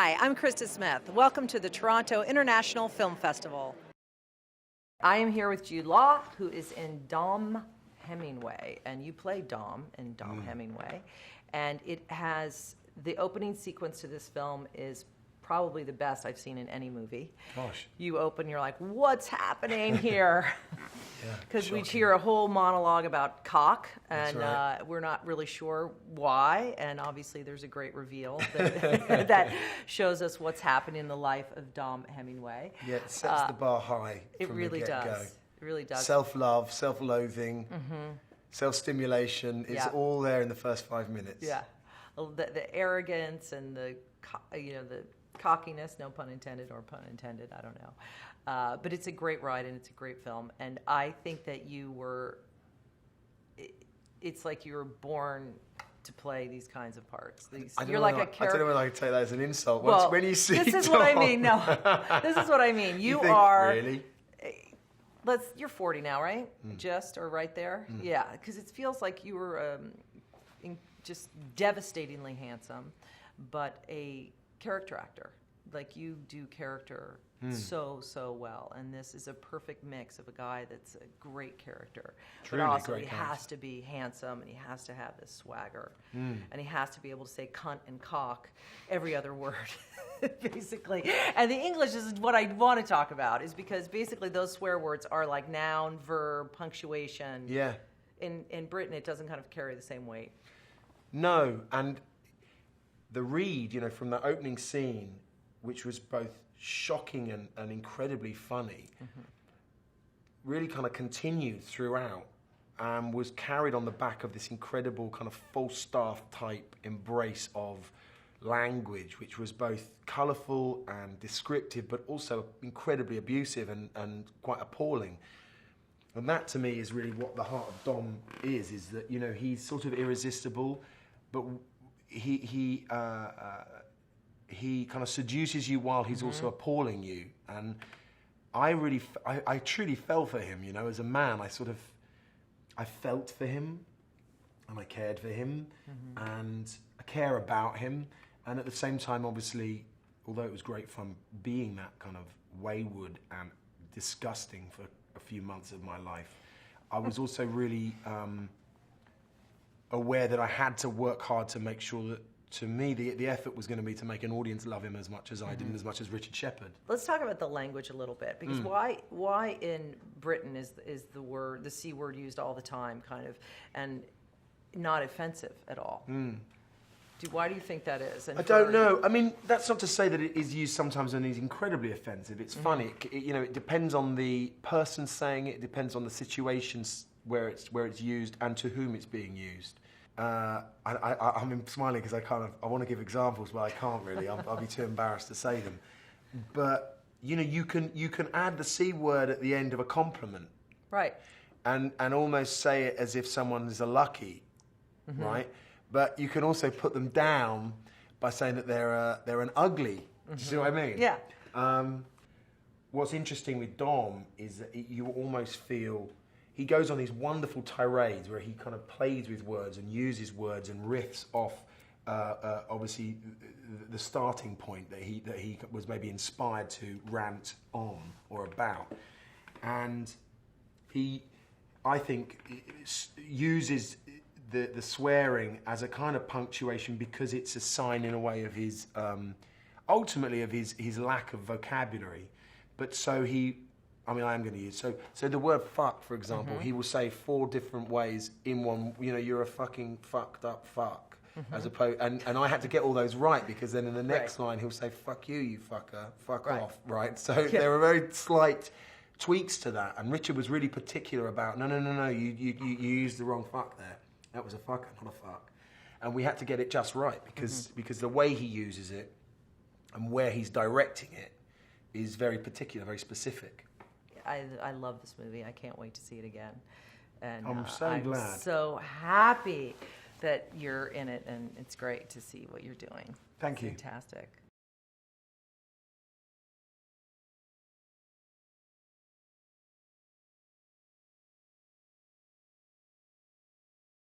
Hi, I'm Krista Smith. Welcome to the Toronto International Film Festival. I am here with Jude Law, who is in Dom Hemingway, and you play Dom in Dom Hemingway. And it has, the opening sequence to this film is probably the best I've seen in any movie. Gosh. You open, you're like, what's happening here? Because we shocking. hear a whole monologue about cock, That's and right. we're not really sure why. And obviously, there's a great reveal that, that shows us what's happened in the life of Dom Hemingway. Yeah, it sets the bar high It from really the get-go. does. It really does. Self-love, self-loathing, self-stimulation is all there in the first 5 minutes. Yeah, the arrogance and the cockiness, no pun intended or pun intended, I don't know. But it's a great ride and it's a great film. And I think that it's like you were born to play these kinds of parts. You're like a character. I don't know whether I can take that as an insult. Well, when you see this is Dom, what I mean. No, this is what I mean. You think, are. Really? You're 40 now, right? Just or right there? Yeah, because it feels like you were just devastatingly handsome, but a character actor. Like you do character so well, and this is a perfect mix of a guy that's a great character, Truly but also great he character. has to be handsome and he has to have this swagger, and he has to be able to say cunt and cock every other word, basically. And the English is what I want to talk about, is because basically those swear words are like noun, verb, punctuation. Yeah. In Britain, it doesn't kind of carry the same weight. No, and the read, from the opening scene, which was both shocking and incredibly funny, really kind of continued throughout and was carried on the back of this incredible kind of Falstaff type embrace of language, which was both colourful and descriptive, but also incredibly abusive and quite appalling. And that, to me, is really what the heart of Dom is that, he's sort of irresistible, but he kind of seduces you while he's also appalling you. And I truly fell for him, as a man. I felt for him, and I cared for him, and I care about him. And at the same time, obviously, although it was great fun being that kind of wayward and disgusting for a few months of my life, I was also really aware that I had to work hard to make sure that, to me, the effort was going to be to make an audience love him as much as I did and as much as Richard Shepard. Let's talk about the language a little bit, because why in Britain is the C word used all the time, kind of, and not offensive at all? Why do you think that is? And I don't know. I mean, that's not to say that it is used sometimes and is incredibly offensive. It's funny. It depends on the person saying it. It depends on the situations where it's used and to whom it's being used. I'm smiling because I want to give examples, but I can't really. I'll be too embarrassed to say them. But you can add the C word at the end of a compliment, right? And almost say it as if someone is a lucky, right? But you can also put them down by saying that they're an ugly. Do you see what I mean? Yeah. What's interesting with Dom is that you almost feel he goes on these wonderful tirades where he kind of plays with words and uses words and riffs off, obviously, the starting point that he was maybe inspired to rant on or about, and he, I think, uses the swearing as a kind of punctuation because it's a sign in a way of his, ultimately of his lack of vocabulary. But so I am going to use, so the word fuck, for example, he will say 4 different ways in one, you're a fucking fucked up fuck, as opposed, and I had to get all those right because then in the next line he'll say, fuck you fucker, fuck off, right? So there are very slight tweaks to that, and Richard was really particular about, no, you used the wrong fuck there. That was a fucker, not a fuck. And we had to get it just right because the way he uses it and where he's directing it is very particular, very specific. I love this movie. I can't wait to see it again. And I'm so glad. I'm so happy that you're in it, and it's great to see what you're doing. Thank you. Fantastic.